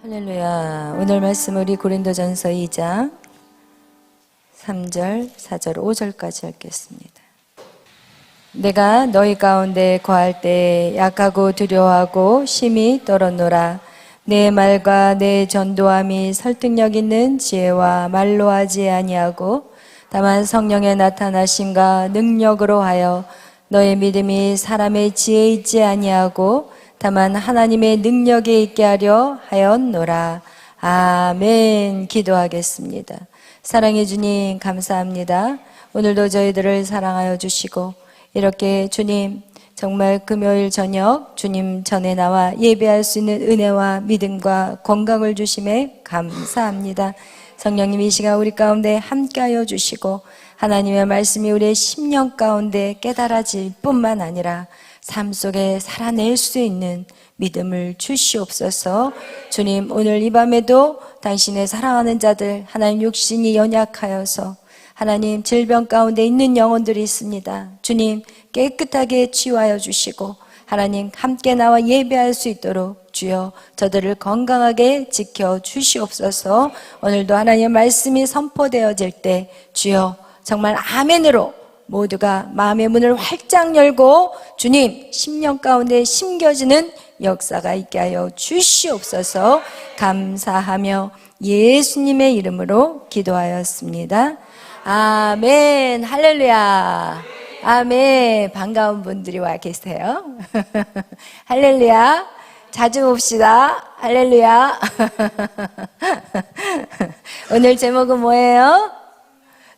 할렐루야. 오늘 말씀 우리 고린도전서 2장 3절, 4절, 5절까지 읽겠습니다. 내가 너희 가운데 거할 때 약하고 두려워하고 심히 떨었노라. 내 말과 내 전도함이 설득력 있는 지혜와 말로 하지 아니하고 다만 성령의 나타나심과 능력으로 하여 너의 믿음이 사람의 지혜에 있지 아니하고 다만 하나님의 능력에 있게 하려 하였노라. 아멘. 기도하겠습니다. 사랑해 주님 감사합니다. 오늘도 저희들을 사랑하여 주시고 이렇게 주님 정말 금요일 저녁 주님 전에 나와 예배할 수 있는 은혜와 믿음과 건강을 주심에 감사합니다. 성령님 이 시간 우리 가운데 함께하여 주시고 하나님의 말씀이 우리의 심령 가운데 깨달아질 뿐만 아니라 삶 속에 살아낼 수 있는 믿음을 주시옵소서. 주님 오늘 이 밤에도 당신의 사랑하는 자들 하나님 육신이 연약하여서 하나님 질병 가운데 있는 영혼들이 있습니다. 주님 깨끗하게 치유하여 주시고 하나님 함께 나와 예배할 수 있도록 주여 저들을 건강하게 지켜 주시옵소서. 오늘도 하나님의 말씀이 선포되어질 때 주여 정말 아멘으로 모두가 마음의 문을 활짝 열고 주님 심령 가운데 심겨지는 역사가 있게 하여 주시옵소서. 감사하며 예수님의 이름으로 기도하였습니다. 아멘. 할렐루야. 아멘. 반가운 분들이 와 계세요. 할렐루야. 자주 봅시다. 할렐루야. 오늘 제목은 뭐예요?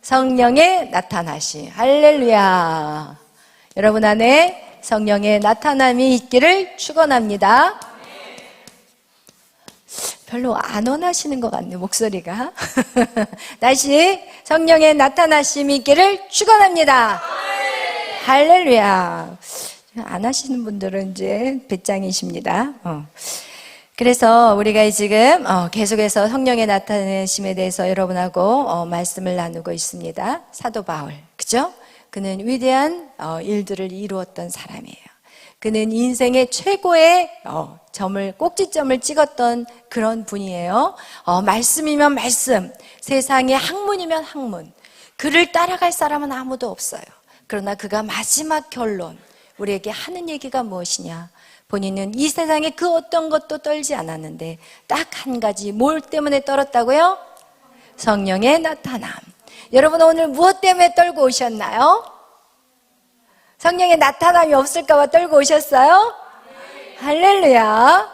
성령의 나타나심. 할렐루야. 여러분 안에 성령의 나타남이 있기를 축원합니다. 별로 안 원하시는 것 같네요, 목소리가. 다시 성령의 나타나심이 있기를 축원합니다. 할렐루야. 안 하시는 분들은 이제 배짱이십니다. 그래서 우리가 지금 계속해서 성령의 나타나심에 대해서 여러분하고 말씀을 나누고 있습니다. 사도 바울, 그죠? 그는 위대한 일들을 이루었던 사람이에요. 그는 인생의 최고의 꼭지점을 찍었던 그런 분이에요. 말씀이면 말씀, 세상의 학문이면 학문. 그를 따라갈 사람은 아무도 없어요. 그러나 그가 마지막 결론, 우리에게 하는 얘기가 무엇이냐? 본인은 이 세상에 그 어떤 것도 떨지 않았는데 딱 한 가지, 뭘 때문에 떨었다고요? 성령의 나타남. 여러분 오늘 무엇 때문에 떨고 오셨나요? 성령의 나타남이 없을까 봐 떨고 오셨어요? 할렐루야.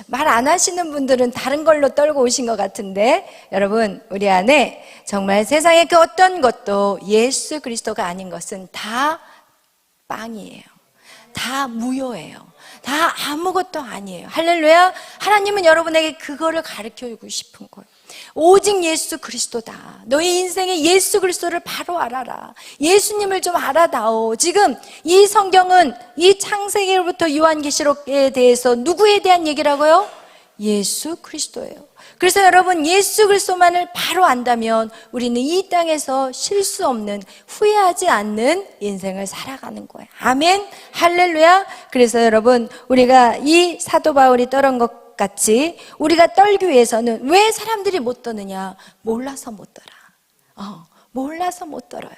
말 안 하시는 분들은 다른 걸로 떨고 오신 것 같은데 여러분 우리 안에 정말 세상의 그 어떤 것도 예수 그리스도가 아닌 것은 다 빵이에요. 다 무효예요. 다 아무것도 아니에요. 할렐루야. 하나님은 여러분에게 그거를 가르쳐주고 싶은 거예요. 오직 예수 그리스도다. 너의 인생에 예수 그리스도를 바로 알아라. 예수님을 좀 알아다오. 지금 이 성경은 이 창세기로부터 요한계시록에 대해서 누구에 대한 얘기라고요? 예수 그리스도예요. 그래서 여러분 예수 그리스도만을 바로 안다면 우리는 이 땅에서 실수 없는, 후회하지 않는 인생을 살아가는 거예요. 아멘. 할렐루야. 그래서 여러분 우리가 이 사도 바울이 떨은 것 같이 우리가 떨기 위해서는 왜 사람들이 못 떠느냐? 몰라서 못 떨어. 몰라서 못 떨어요.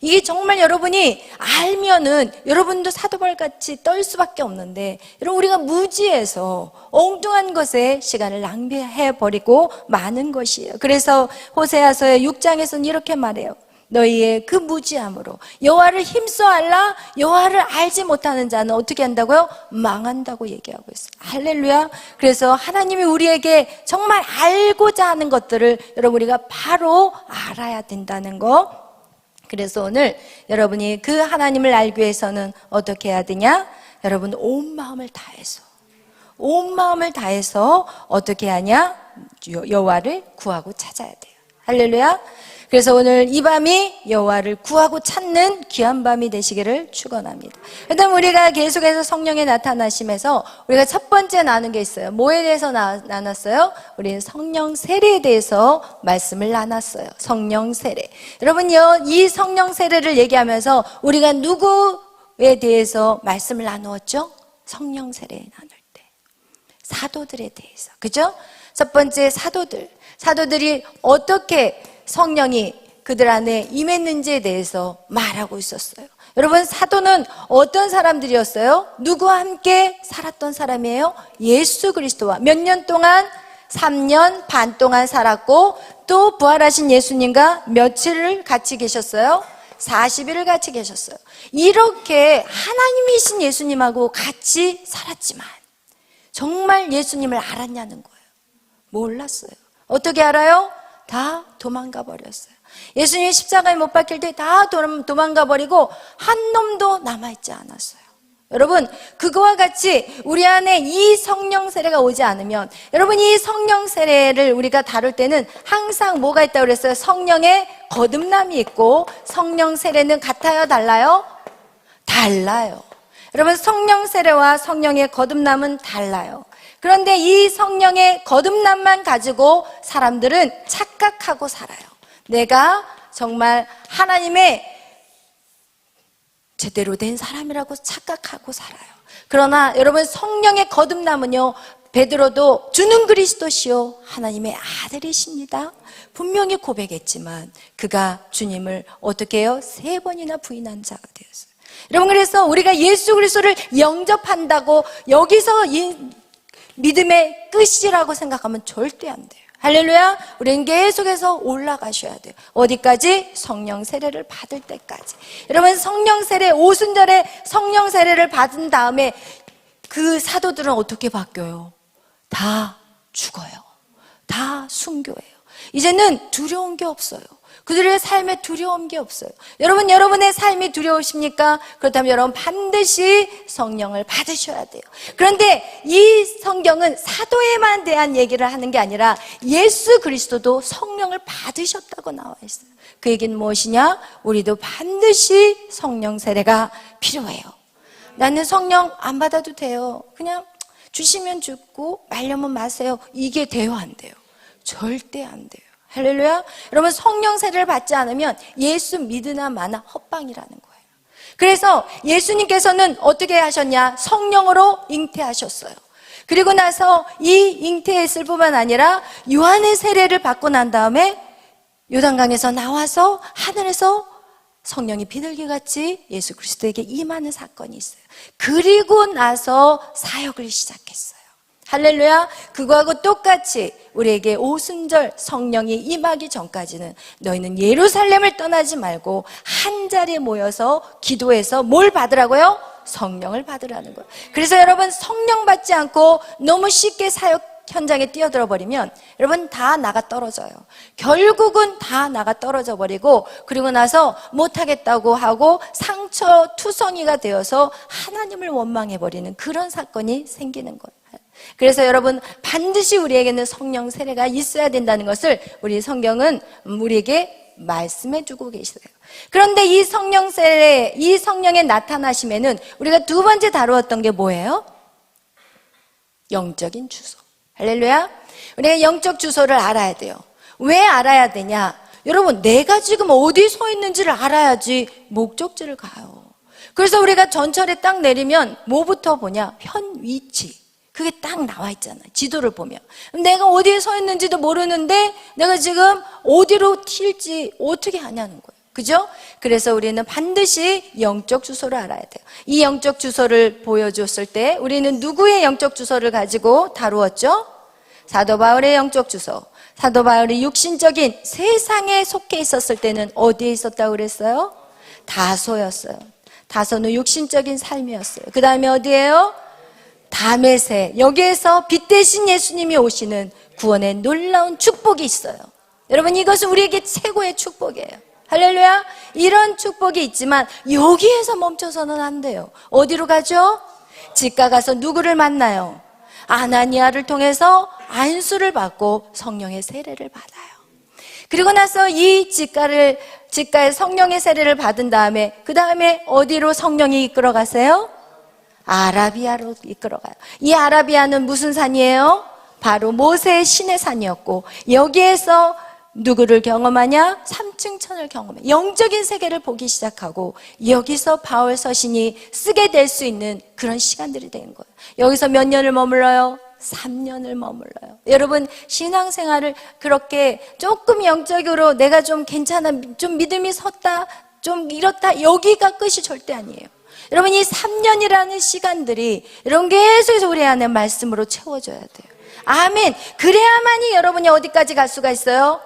이게 정말 여러분이 알면은 여러분도 사도 바울같이 떨 수밖에 없는데 여러분 우리가 무지해서 엉뚱한 것에 시간을 낭비해버리고 많은 것이에요. 그래서 호세아서의 6장에서는 이렇게 말해요. 너희의 그 무지함으로 여호와를 힘써 알라. 여호와를 알지 못하는 자는 어떻게 한다고요? 망한다고 얘기하고 있어요. 할렐루야. 그래서 하나님이 우리에게 정말 알고자 하는 것들을 여러분 우리가 바로 알아야 된다는 거. 그래서 오늘 여러분이 그 하나님을 알기 위해서는 어떻게 해야 되냐? 여러분 온 마음을 다해서 어떻게 하냐? 여호와를 구하고 찾아야 돼요. 할렐루야. 그래서 오늘 이 밤이 여호와를 구하고 찾는 귀한 밤이 되시기를 축원합니다. 일단 우리가 계속해서 성령의 나타나심에서 우리가 첫 번째 나눈 게 있어요. 뭐에 대해서 나눴어요? 우리는 성령 세례에 대해서 말씀을 나눴어요. 성령 세례. 여러분요, 이 성령 세례를 얘기하면서 우리가 누구에 대해서 말씀을 나누었죠? 성령 세례 나눌 때. 사도들에 대해서. 그죠? 첫 번째 사도들이 어떻게 성령이 그들 안에 임했는지에 대해서 말하고 있었어요. 여러분, 사도는 어떤 사람들이었어요? 누구와 함께 살았던 사람이에요? 예수 그리스도와 몇 년 동안? 3년 반 동안 살았고, 또 부활하신 예수님과 며칠을 같이 계셨어요? 40일을 같이 계셨어요. 이렇게 하나님이신 예수님하고 같이 살았지만 정말 예수님을 알았냐는 거예요. 몰랐어요. 어떻게 알아요? 다 도망가 버렸어요. 예수님이 십자가에 못 박힐 때 다 도망가 버리고 한 놈도 남아있지 않았어요. 여러분, 그거와 같이 우리 안에 이 성령 세례가 오지 않으면, 여러분, 이 성령 세례를 우리가 다룰 때는 항상 뭐가 있다고 그랬어요? 성령의 거듭남이 있고, 성령 세례는 같아요, 달라요? 달라요. 여러분, 성령 세례와 성령의 거듭남은 달라요. 그런데 이 성령의 거듭남만 가지고 사람들은 착각하고 살아요. 내가 정말 하나님의 제대로 된 사람이라고 착각하고 살아요. 그러나 여러분, 성령의 거듭남은요, 베드로도 주는 그리스도시요 하나님의 아들이십니다 분명히 고백했지만 그가 주님을 어떻게 해요? 3번이나 부인한 자가 되었어요. 여러분, 그래서 우리가 예수 그리스도를 영접한다고 여기서 믿음의 끝이라고 생각하면 절대 안 돼요. 할렐루야. 우리는 계속해서 올라가셔야 돼요. 어디까지? 성령 세례를 받을 때까지. 여러분, 성령 세례, 오순절에 성령 세례를 받은 다음에 그 사도들은 어떻게 바뀌어요? 다 죽어요. 다 순교해요. 이제는 두려운 게 없어요. 그들의 삶에 두려운 게 없어요. 여러분, 여러분의 삶이 두려우십니까? 그렇다면 여러분 반드시 성령을 받으셔야 돼요. 그런데 이 성경은 사도에만 대한 얘기를 하는 게 아니라 예수 그리스도도 성령을 받으셨다고 나와 있어요. 그 얘기는 무엇이냐? 우리도 반드시 성령 세례가 필요해요. 나는 성령 안 받아도 돼요. 그냥 주시면 죽고 말려면 마세요. 이게 돼요, 안 돼요? 절대 안 돼요. 할렐루야. 여러분, 성령 세례를 받지 않으면 예수 믿으나 마나 헛방이라는 거예요. 그래서 예수님께서는 어떻게 하셨냐? 성령으로 잉태하셨어요. 그리고 나서 이 잉태했을 뿐만 아니라 요한의 세례를 받고 난 다음에 요단강에서 나와서 하늘에서 성령이 비둘기같이 예수 그리스도에게 임하는 사건이 있어요. 그리고 나서 사역을 시작했어요. 할렐루야. 그거하고 똑같이 우리에게 오순절 성령이 임하기 전까지는 너희는 예루살렘을 떠나지 말고 한 자리에 모여서 기도해서 뭘 받으라고요? 성령을 받으라는 거예요. 그래서 여러분, 성령 받지 않고 너무 쉽게 사역 현장에 뛰어들어 버리면 여러분 다 나가 떨어져요. 결국은 다 나가 떨어져 버리고, 그리고 나서 못하겠다고 하고 상처 투성이가 되어서 하나님을 원망해 버리는 그런 사건이 생기는 거예요. 그래서 여러분, 반드시 우리에게는 성령 세례가 있어야 된다는 것을 우리 성경은 우리에게 말씀해 주고 계세요. 그런데 이 성령 세례, 이 성령의 나타나심에는 우리가 두 번째 다루었던 게 뭐예요? 영적인 주소. 할렐루야. 우리가 영적 주소를 알아야 돼요. 왜 알아야 되냐? 여러분, 내가 지금 어디 서 있는지를 알아야지 목적지를 가요. 그래서 우리가 전철에 딱 내리면 뭐부터 보냐? 현 위치. 그게 딱 나와 있잖아요. 지도를 보면. 내가 어디에 서 있는지도 모르는데 내가 지금 어디로 튈지 어떻게 아냐는 거예요. 그죠? 그래서 우리는 반드시 영적 주소를 알아야 돼요. 이 영적 주소를 보여줬을 때 우리는 누구의 영적 주소를 가지고 다루었죠? 사도 바울의 영적 주소. 사도 바울이 육신적인 세상에 속해 있었을 때는 어디에 있었다고 그랬어요? 다소였어요. 다소는 육신적인 삶이었어요. 그 다음에 어디예요? 다메세. 여기에서 빛 대신 예수님이 오시는 구원의 놀라운 축복이 있어요. 여러분, 이것은 우리에게 최고의 축복이에요. 할렐루야. 이런 축복이 있지만 여기에서 멈춰서는 안 돼요. 어디로 가죠? 직가 가서 누구를 만나요? 아나니아를 통해서 안수를 받고 성령의 세례를 받아요. 그리고 나서 이 직가에 성령의 세례를 받은 다음에 그 다음에 어디로 성령이 이끌어 가세요? 아라비아로 이끌어가요. 이 아라비아는 무슨 산이에요? 바로 모세의 신의 산이었고, 여기에서 누구를 경험하냐? 삼층천을 경험해. 영적인 세계를 보기 시작하고, 여기서 바울 서신이 쓰게 될 수 있는 그런 시간들이 된 거예요. 여기서 몇 년을 머물러요? 3년을 머물러요. 여러분, 신앙생활을 그렇게 조금 영적으로 내가 좀 괜찮아, 좀 믿음이 섰다, 좀 이렇다, 여기가 끝이 절대 아니에요. 여러분, 이 3년이라는 시간들이 여러분 계속해서 우리 안에 말씀으로 채워져야 돼요. 아멘. 그래야만이 여러분이 어디까지 갈 수가 있어요?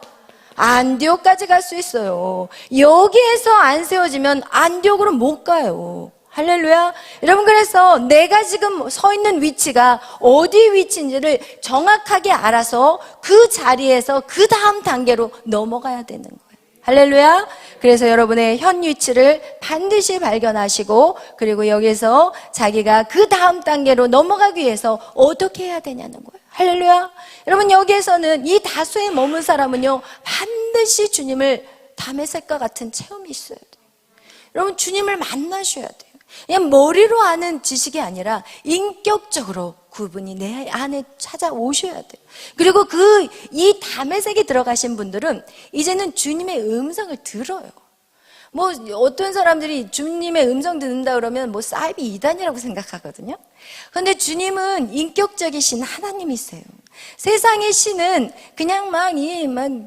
안디옥까지 갈 수 있어요. 여기에서 안 세워지면 안디옥으로 못 가요. 할렐루야. 여러분, 그래서 내가 지금 서 있는 위치가 어디 위치인지를 정확하게 알아서 그 자리에서 그 다음 단계로 넘어가야 되는 거예요. 할렐루야. 그래서 여러분의 현 위치를 반드시 발견하시고, 그리고 여기서 자기가 그 다음 단계로 넘어가기 위해서 어떻게 해야 되냐는 거예요. 할렐루야. 여러분, 여기에서는 이 다수에 머문 사람은요, 반드시 주님을 다메섹과 같은 체험이 있어야 돼요. 여러분, 주님을 만나셔야 돼요. 그냥 머리로 아는 지식이 아니라 인격적으로 그분이 내 안에 찾아오셔야 돼요. 그리고 이 다메섹에 들어가신 분들은 이제는 주님의 음성을 들어요. 뭐 어떤 사람들이 주님의 음성 듣는다 그러면 뭐 사이비 이단이라고 생각하거든요. 그런데 주님은 인격적이신 하나님이세요. 세상의 신은 그냥 막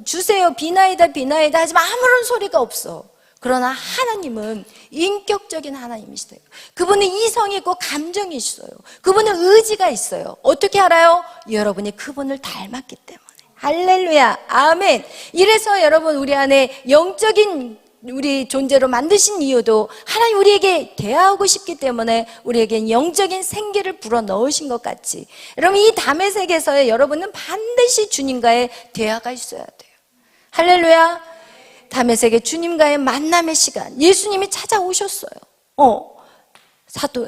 주세요, 비나이다 하지만 아무런 소리가 없어. 그러나 하나님은 인격적인 하나님이시세요. 그분은 이성이 있고 감정이 있어요. 그분은 의지가 있어요. 어떻게 알아요? 여러분이 그분을 닮았기 때문에. 할렐루야. 아멘. 이래서 여러분, 우리 안에 영적인 우리 존재로 만드신 이유도 하나님 우리에게 대하고 싶기 때문에 우리에게 영적인 생기를 불어 넣으신 것 같이, 여러분, 이 다메섹에서의 여러분은 반드시 주님과의 대화가 있어야 돼요. 할렐루야. 다메섹의 주님과의 만남의 시간, 예수님이 찾아오셨어요.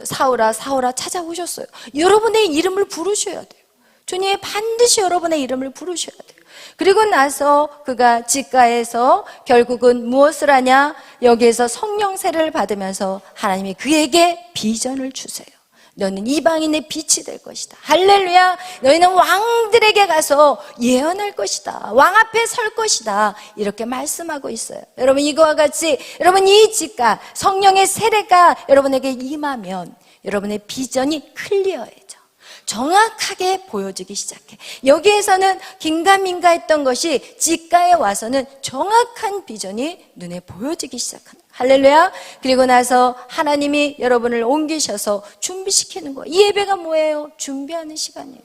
사울아 찾아오셨어요. 여러분의 이름을 부르셔야 돼요. 주님이 반드시 여러분의 이름을 부르셔야 돼요. 그리고 나서 그가 직가에서 결국은 무엇을 하냐? 여기에서 성령 세례를 받으면서 하나님이 그에게 비전을 주세요. 너는 이방인의 빛이 될 것이다. 할렐루야. 너희는 왕들에게 가서 예언할 것이다. 왕 앞에 설 것이다. 이렇게 말씀하고 있어요. 여러분, 이거와 같이 여러분, 이 직가 성령의 세례가 여러분에게 임하면 여러분의 비전이 클리어해져. 정확하게 보여지기 시작해. 여기에서는 긴가민가 했던 것이 직가에 와서는 정확한 비전이 눈에 보여지기 시작합니다. 할렐루야. 그리고 나서 하나님이 여러분을 옮기셔서 준비시키는 거예요. 이 예배가 뭐예요? 준비하는 시간이에요.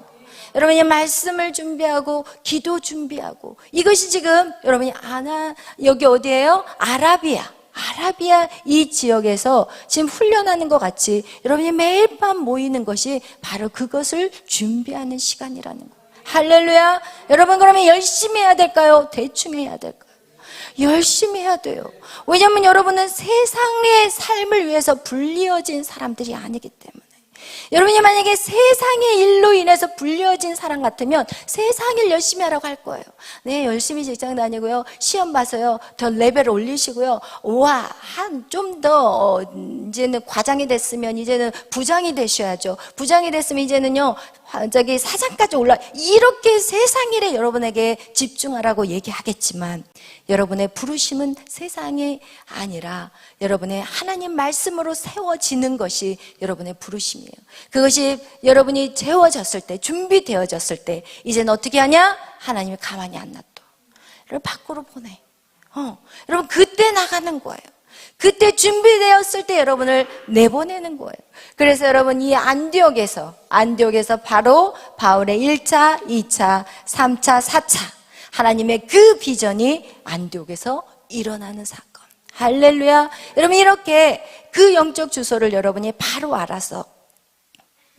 여러분이 말씀을 준비하고 기도 준비하고, 이것이 지금 여러분이 여기 어디예요? 아라비아 이 지역에서 지금 훈련하는 것 같이 여러분이 매일 밤 모이는 것이 바로 그것을 준비하는 시간이라는 거예요. 할렐루야. 여러분, 그러면 열심히 해야 될까요? 대충 해야 될까요? 열심히 해야 돼요. 왜냐하면 여러분은 세상의 삶을 위해서 불리어진 사람들이 아니기 때문에. 여러분이 만약에 세상의 일로 인해서 불리어진 사람 같으면 세상 일 열심히 하라고 할 거예요. 네, 열심히 직장 다니고요, 시험 봐서요, 더 레벨 올리시고요, 좀 더 이제는 과장이 됐으면 이제는 부장이 되셔야죠. 부장이 됐으면 이제는요, 사장까지 이렇게 세상 일에 여러분에게 집중하라고 얘기하겠지만, 여러분의 부르심은 세상이 아니라 여러분의 하나님 말씀으로 세워지는 것이 여러분의 부르심이에요. 그것이 여러분이 재워졌을 때, 준비되어졌을 때, 이제는 어떻게 하냐? 하나님이 가만히 안 놔둬. 여러분, 밖으로 보내. 여러분, 그때 나가는 거예요. 그때 준비되었을 때 여러분을 내보내는 거예요. 그래서 여러분, 이 안디옥에서 바로 바울의 1차, 2차, 3차, 4차 하나님의 그 비전이 안디옥에서 일어나는 사건. 할렐루야. 여러분, 이렇게 그 영적 주소를 여러분이 바로 알아서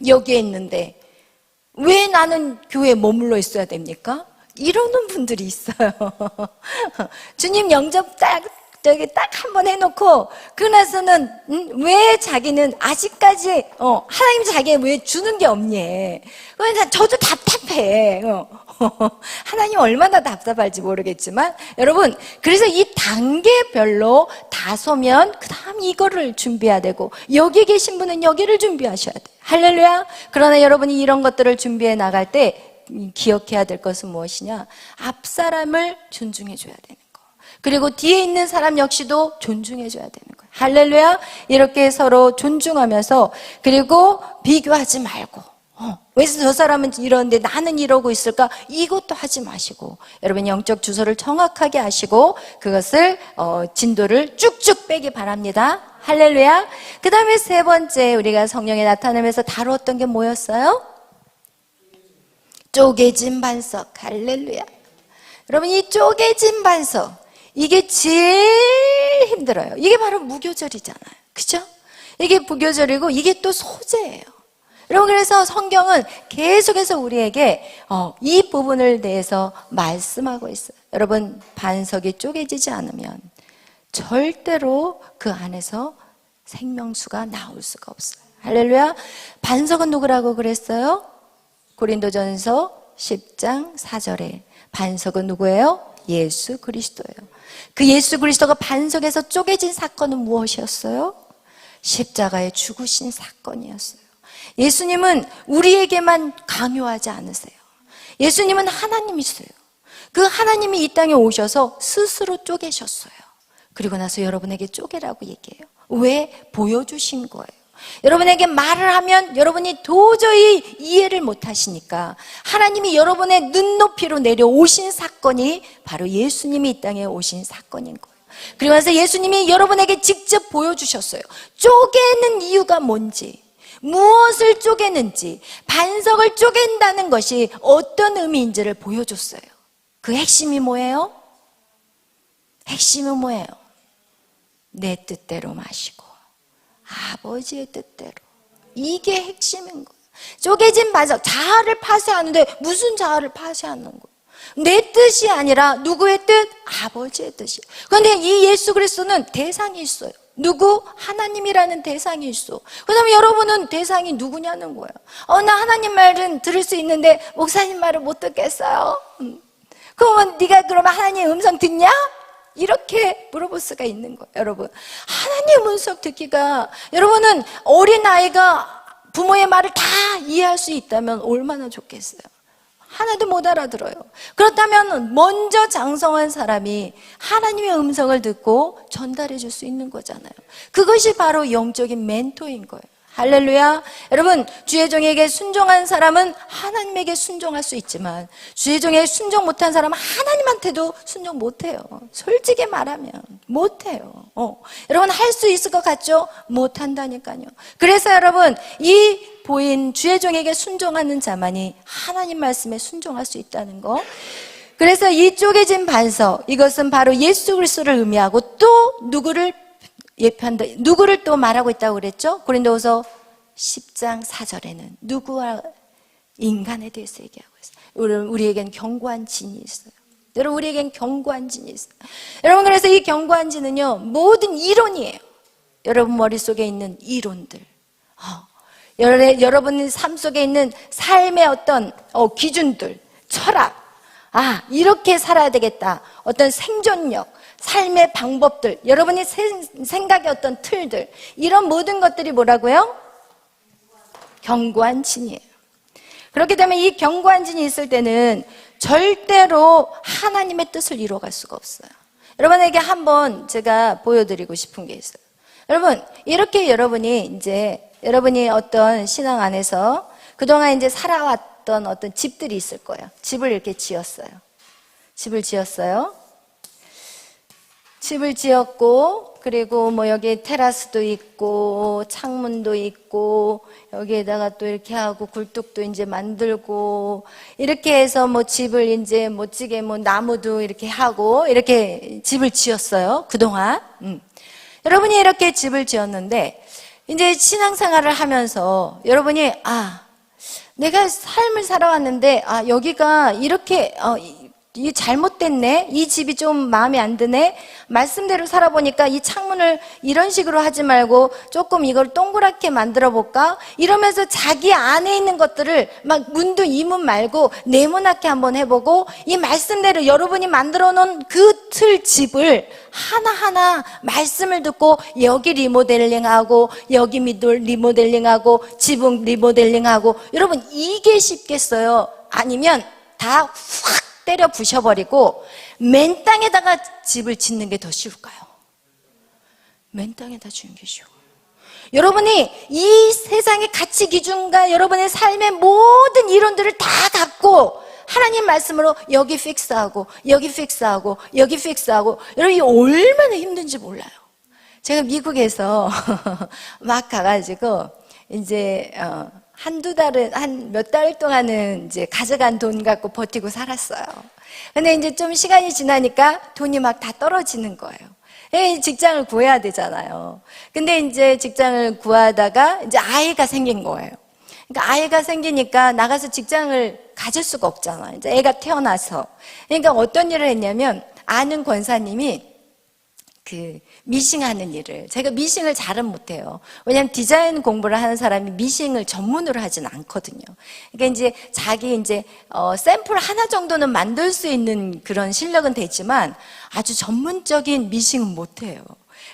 여기에 있는데 왜 나는 교회에 머물러 있어야 됩니까? 이러는 분들이 있어요. 주님 영접 딱 한 번 해놓고 그나서는 왜 자기는 아직까지 하나님 자기에 왜 주는 게 없니? 그래서 저도 답답해. 하나님 얼마나 답답할지 모르겠지만, 여러분, 그래서 이 단계별로 다 서면 그 다음 이거를 준비해야 되고, 여기 계신 분은 여기를 준비하셔야 돼요. 할렐루야. 그러나 여러분이 이런 것들을 준비해 나갈 때 기억해야 될 것은 무엇이냐? 앞 사람을 존중해 줘야 되는 거예요. 그리고 뒤에 있는 사람 역시도 존중해줘야 되는 거예요. 할렐루야. 이렇게 서로 존중하면서, 그리고 비교하지 말고, 왜 저 사람은 이러는데 나는 이러고 있을까? 이것도 하지 마시고 여러분 영적 주소를 정확하게 하시고 그것을 진도를 쭉쭉 빼기 바랍니다. 할렐루야. 그 다음에 세 번째 우리가 성령에 나타나면서 다루었던 게 뭐였어요? 쪼개진 반석. 할렐루야. 여러분 이 쪼개진 반석 이게 제일 힘들어요. 이게 바로 무교절이잖아요. 그죠? 이게 무교절이고 이게 또 소재예요. 여러분 그래서 성경은 계속해서 우리에게 이 부분을 대해서 말씀하고 있어요. 여러분 반석이 쪼개지지 않으면 절대로 그 안에서 생명수가 나올 수가 없어요. 할렐루야. 반석은 누구라고 그랬어요? 고린도전서 10장 4절에 반석은 누구예요? 예수 그리스도예요. 그 예수 그리스도가 반석에서 쪼개진 사건은 무엇이었어요? 십자가에 죽으신 사건이었어요. 예수님은 우리에게만 강요하지 않으세요. 예수님은 하나님이세요. 그 하나님이 이 땅에 오셔서 스스로 쪼개셨어요. 그리고 나서 여러분에게 쪼개라고 얘기해요. 왜? 보여주신 거예요. 여러분에게 말을 하면 여러분이 도저히 이해를 못 하시니까 하나님이 여러분의 눈높이로 내려오신 사건이 바로 예수님이 이 땅에 오신 사건인 거예요. 그리고 나서 예수님이 여러분에게 직접 보여주셨어요. 쪼개는 이유가 뭔지, 무엇을 쪼개는지, 반석을 쪼갠다는 것이 어떤 의미인지를 보여줬어요. 그 핵심이 뭐예요? 핵심은 뭐예요? 내 뜻대로 마시고 아버지의 뜻대로. 이게 핵심인 거예요. 쪼개진 반석, 자아를 파쇄하는데 무슨 자아를 파쇄하는 거예요? 내 뜻이 아니라 누구의 뜻? 아버지의 뜻이에요. 그런데 이 예수 그리스도는 대상이 있어요. 누구? 하나님이라는 대상이 있어. 그 다음에 여러분은 대상이 누구냐는 거예요. 나 하나님 말은 들을 수 있는데 목사님 말을 못 듣겠어요. 그러면 네가 그러면 하나님의 음성 듣냐? 이렇게 물어볼 수가 있는 거예요. 여러분 하나님의 음성 듣기가, 여러분은 어린아이가 부모의 말을 다 이해할 수 있다면 얼마나 좋겠어요. 하나도 못 알아들어요. 그렇다면 먼저 장성한 사람이 하나님의 음성을 듣고 전달해 줄 수 있는 거잖아요. 그것이 바로 영적인 멘토인 거예요. 할렐루야. 여러분 주의 종에게 순종한 사람은 하나님에게 순종할 수 있지만 주의 종에게 순종 못한 사람은 하나님한테도 순종 못해요. 솔직히 말하면 못해요. 여러분 할 수 있을 것 같죠? 못한다니까요. 그래서 여러분 이 보인 주의 종에게 순종하는 자만이 하나님 말씀에 순종할 수 있다는 거. 그래서 이 쪼개진 반석, 이것은 바로 예수 그리스도를 의미하고 또 누구를 예표한다, 누구를 또 말하고 있다고 그랬죠? 고린도후서 10장 4절에는 누구와 인간에 대해서 얘기하고 있어요. 우리에겐 견고한 진이 있어요. 여러분 우리에겐 견고한 진이 있어요. 여러분 그래서 이 견고한 진은요 모든 이론이에요. 여러분 머릿속에 있는 이론들, 여러분 삶 속에 있는 삶의 어떤 기준들, 철학, 이렇게 살아야 되겠다, 어떤 생존력, 삶의 방법들, 여러분이 생각의 어떤 틀들, 이런 모든 것들이 뭐라고요? 견고한 진이에요. 그렇기 때문에 이 견고한 진이 있을 때는 절대로 하나님의 뜻을 이루어갈 수가 없어요. 여러분에게 한번 제가 보여드리고 싶은 게 있어요. 여러분 이렇게 여러분이 어떤 신앙 안에서 그동안 이제 살아왔던 어떤 집들이 있을 거예요. 집을 이렇게 지었어요. 집을 지었고, 그리고 뭐 여기 테라스도 있고, 창문도 있고, 여기에다가 또 이렇게 하고, 굴뚝도 이제 만들고, 이렇게 해서 뭐 집을 이제 멋지게 뭐 나무도 이렇게 하고, 이렇게 집을 지었어요. 그동안. 여러분이 이렇게 집을 지었는데, 이제 신앙생활을 하면서 여러분이, 내가 삶을 살아왔는데, 여기가 이렇게, 이게 잘못됐네, 이 집이 좀 마음에 안 드네, 말씀대로 살아보니까 이 창문을 이런 식으로 하지 말고 조금 이걸 동그랗게 만들어 볼까, 이러면서 자기 안에 있는 것들을 막 문도 이 문 말고 네모나게 한번 해보고, 이 말씀대로 여러분이 만들어 놓은 그 틀 집을 하나하나 말씀을 듣고 여기 리모델링하고 여기 리모델링하고 지붕 리모델링하고, 여러분 이게 쉽겠어요? 아니면 다 확 때려 부셔버리고 맨 땅에다가 집을 짓는 게 더 쉬울까요? 맨 땅에다 짓는 게 쉬워요. 여러분이 이 세상의 가치 기준과 여러분의 삶의 모든 이론들을 다 갖고 하나님 말씀으로 여기 픽스하고 여기 픽스하고 여기 픽스하고, 여러분 이 얼마나 힘든지 몰라요. 제가 미국에서 막 가가지고 이제 한두 달은, 한 몇 달 동안은 이제 가져간 돈 갖고 버티고 살았어요. 근데 이제 좀 시간이 지나니까 돈이 막 다 떨어지는 거예요. 직장을 구해야 되잖아요. 근데 이제 직장을 구하다가 이제 아이가 생긴 거예요. 그러니까 아이가 생기니까 나가서 직장을 가질 수가 없잖아요. 이제 애가 태어나서. 그러니까 어떤 일을 했냐면, 아는 권사님이 그 미싱하는 일을, 제가 미싱을 잘은 못해요. 왜냐하면 디자인 공부를 하는 사람이 미싱을 전문으로 하진 않거든요. 그러니까 이제 자기 이제 샘플 하나 정도는 만들 수 있는 그런 실력은 되지만 아주 전문적인 미싱은 못해요.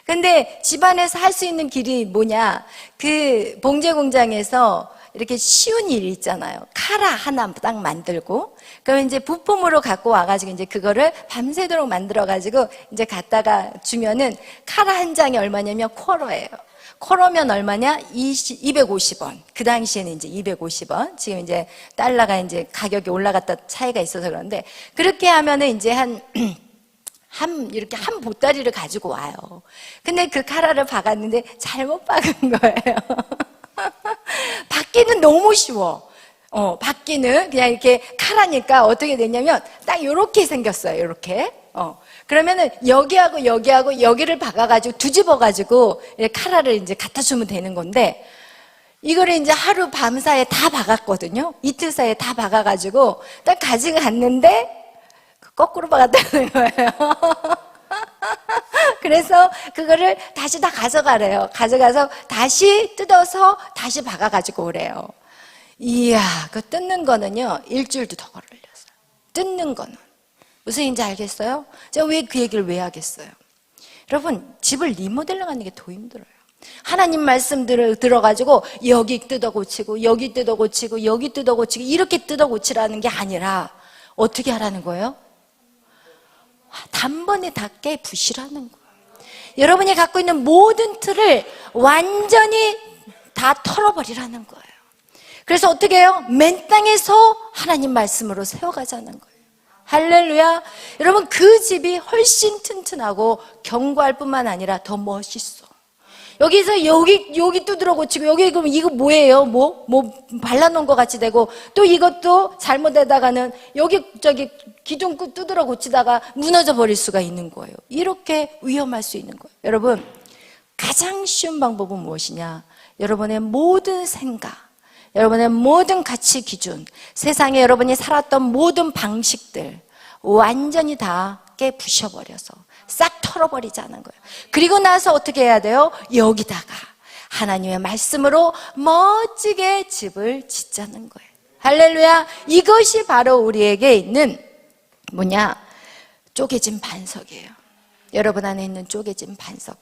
근데 집안에서 할 수 있는 길이 뭐냐, 그 봉제 공장에서 이렇게 쉬운 일 있잖아요. 카라 하나 딱 만들고, 그러면 이제 부품으로 갖고 와가지고 이제 그거를 밤새도록 만들어가지고 이제 갖다가 주면은, 카라 한 장이 얼마냐면 쿼러예요. 쿼러면 얼마냐? 250원. 그 당시에는 이제 250원. 지금 이제 달러가 이제 가격이 올라갔다 차이가 있어서 그런데, 그렇게 하면은 이제 이렇게 한 보따리를 가지고 와요. 근데 그 카라를 박았는데 잘못 박은 거예요. 받기는 너무 쉬워. 받기는 그냥 이렇게 카라니까 어떻게 됐냐면 딱 요렇게 생겼어요. 요렇게. 그러면은 여기하고 여기하고 여기를 박아가지고 뒤집어가지고 카라를 이제 갖다 주면 되는 건데, 이거를 이제 하루 밤 사이에 다 박았거든요. 이틀 사이에 다 박아가지고 딱 가지고 갔는데 거꾸로 박았다는 거예요. 그래서 그거를 다시 다 가져가래요. 가져가서 다시 뜯어서 다시 박아가지고 오래요. 이야, 그 뜯는 거는요, 일주일도 더 걸렸어요. 뜯는 거는. 무슨 얘기인지 알겠어요? 제가 왜 그 얘기를 왜 하겠어요? 여러분, 집을 리모델링 하는 게 더 힘들어요. 하나님 말씀들을 들어가지고 여기 뜯어 고치고 여기 뜯어 고치고 여기 뜯어 고치고 이렇게 뜯어 고치라는 게 아니라 어떻게 하라는 거예요? 단번에 다 깨부시라는 거예요. 여러분이 갖고 있는 모든 틀을 완전히 다 털어버리라는 거예요. 그래서 어떻게 해요? 맨 땅에서 하나님 말씀으로 세워가자는 거예요. 할렐루야. 여러분, 그 집이 훨씬 튼튼하고 견고할 뿐만 아니라 더 멋있어. 여기서 여기 두드러 고치고 여기, 그럼 이거 뭐예요? 뭐 발라놓은 것 같이 되고, 또 이것도 잘못되다가는 여기 기둥 두드러 고치다가 무너져 버릴 수가 있는 거예요. 이렇게 위험할 수 있는 거예요. 여러분, 가장 쉬운 방법은 무엇이냐? 여러분의 모든 생각, 여러분의 모든 가치 기준, 세상에 여러분이 살았던 모든 방식들 완전히 다 깨부셔버려서 싹 털어버리자는 거예요. 그리고 나서 어떻게 해야 돼요? 여기다가 하나님의 말씀으로 멋지게 집을 짓자는 거예요. 할렐루야. 이것이 바로 우리에게 있는 뭐냐? 쪼개진 반석이에요. 여러분 안에 있는 쪼개진 반석.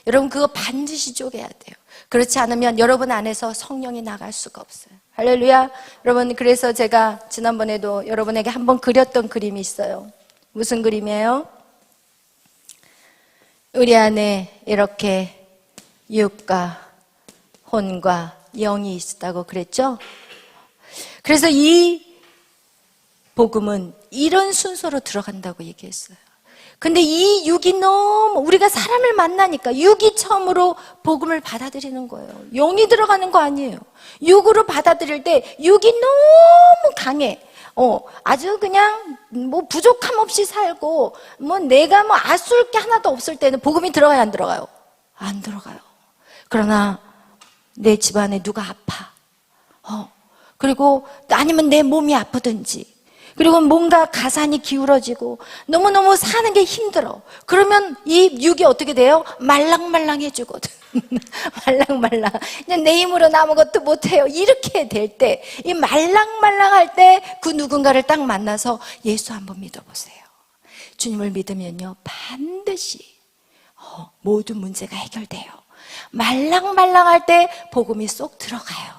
여러분, 그거 반드시 쪼개야 돼요. 그렇지 않으면 여러분 안에서 성령이 나갈 수가 없어요. 할렐루야. 여러분, 그래서 제가 지난번에도 여러분에게 한번 그렸던 그림이 있어요. 무슨 그림이에요? 우리 안에 이렇게 육과 혼과 영이 있다고 그랬죠? 그래서 이 복음은 이런 순서로 들어간다고 얘기했어요. 근데 이 육이 너무, 우리가 사람을 만나니까 육이 처음으로 복음을 받아들이는 거예요. 영이 들어가는 거 아니에요. 육으로 받아들일 때 육이 너무 강해. 아주 그냥 뭐 부족함 없이 살고, 뭐 내가 뭐 아쉬울 게 하나도 없을 때는 복음이 들어가요, 안 들어가요? 안 들어가요. 그러나 내 집안에 누가 아파. 그리고 아니면 내 몸이 아프든지, 그리고 뭔가 가산이 기울어지고 너무너무 사는 게 힘들어. 그러면 이 육이 어떻게 돼요? 말랑말랑해지거든. 말랑말랑. 그냥 내 힘으로는 아무것도 못해요. 이렇게 될 때, 이 말랑말랑할 때 그 누군가를 딱 만나서 예수 한번 믿어보세요. 주님을 믿으면요, 반드시 모든 문제가 해결돼요. 말랑말랑할 때 복음이 쏙 들어가요.